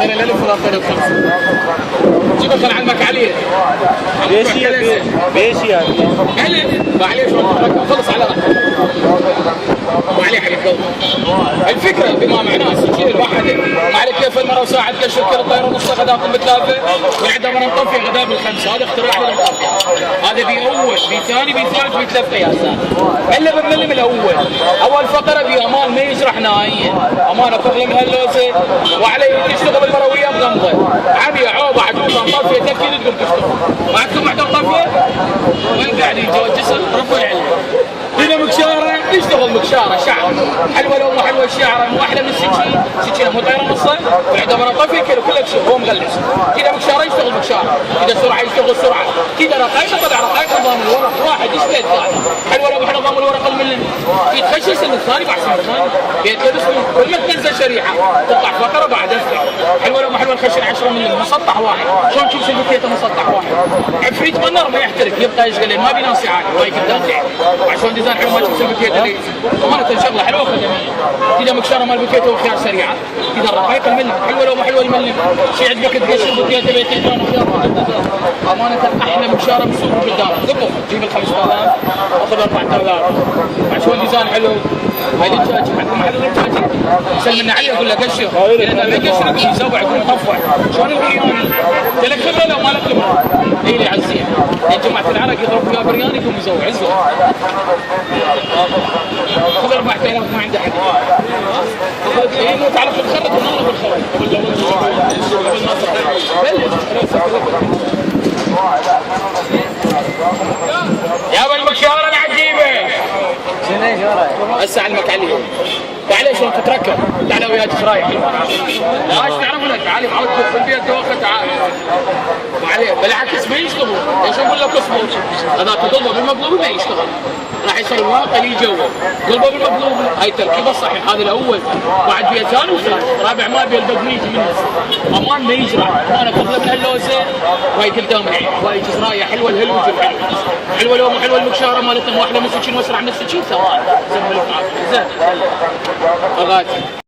طاير الالف ولا طاير الخمسه. جيبك انا علمك عليه. بيش يعني الف معليش خلص على راحتك. ما عليه حق الجو. الفكره بما معناه السجين الواحد ما عليك كيف المره وساعه تكشف كل الطياره نص غداكم بثلاثه وعندما نطفي غدا بالخمسه. هذا اختراع للمطفي. هذا باول بثاني بثالث بثلاث قياسات. الا بملم الاول. اول فقره بامان ما يجرح نهائيا. امانه تظلم هاللوسه وعليه تشتغل المرويه بغمضه. عبيه عوبه عجوزه مطفيه تفكير تقوم تشتغل. ما عندكم وحده مطفيه؟ وين قاعدين جوا الجسر؟ ربوا العلم. هنا مكشاره يشتغل مكشاره شعر حلوه لو مو حلوه الشعره مو احلى من السكين. سكينه مو طايره نصه وعندما نطفي كيلو كله هو مغلس. كذا مكشاره يشتغل مكشاره. كذا سرعه يشتغل سرعه. كذا رقائق طبعا رقائق نظام الورق واحد يشتغل الثاني. حلوه لو احنا نظام الورق الملم يتخشش ان الثاني باحسن من الثاني. بيتلبس كل ما تنزل شريحه تطلع فقره بعد اسرع. حلوه لو حلوه الخشن 10 ملم مسطح واحد. شلون تشوف سلبكيته مسطح واحد. عفريت منر ما يحترق يبقى يشغل ما بيناسي عادي وايد قدام عشان ديزاين حلو ما تشوف سلبكيته ليس. امانه شغله حلوه خدميه. كذا مكشره مال بكيته وخيار سريعه. كذا الرقائق الملم حلوه لو ما حلوه الملم. شيء عندك تقشر بكيته بيتين امانه احلى مكشره بالسوق قدامك. ذبح جيب ال 5000 اخذ 4000 عشان ديزاين حلو. هاي الدجاج عندكم حلو الدجاج سلمنا عليه يقول له قشر اذا ما يقشر يسوع يكون مطفع. شلون البرياني؟ لك خبره لو ما لك خبره. اي لي عزيه يا جماعه العرق يضرب فيها برياني يكون مزوع عزه. خذ 4000 ما عنده حد. اي مو تعرف الخرج والله بالخرج. يا ابو المكشاره العجيبه. هسه علمك عليه. تعال شلون تتركب. تعال وياك ايش رايك؟ ايش تعرف لك تعال معود في البيت دوخه تعال. ما عليه بالعكس ما يشتغل. ايش اقول لك اصبر. هذا تضربه بالمقلوب ما يشتغل. راح يصير واقع لي جوا. قلبه بالمقلوب هاي التركيبه الصحيح هذا الاول. بعد فيها ثاني وثالث رابع ما بي البقميج منه. امان ما يجرح. انا تطلب من هاللوزه وهي قدام العين. وهي جزرايه حلوه الهلوج الحلو. حلوه لو مو حلوه المكشاره مالتنا مو احلى من السكين واسرع من السكين سواء. زين. اغاتي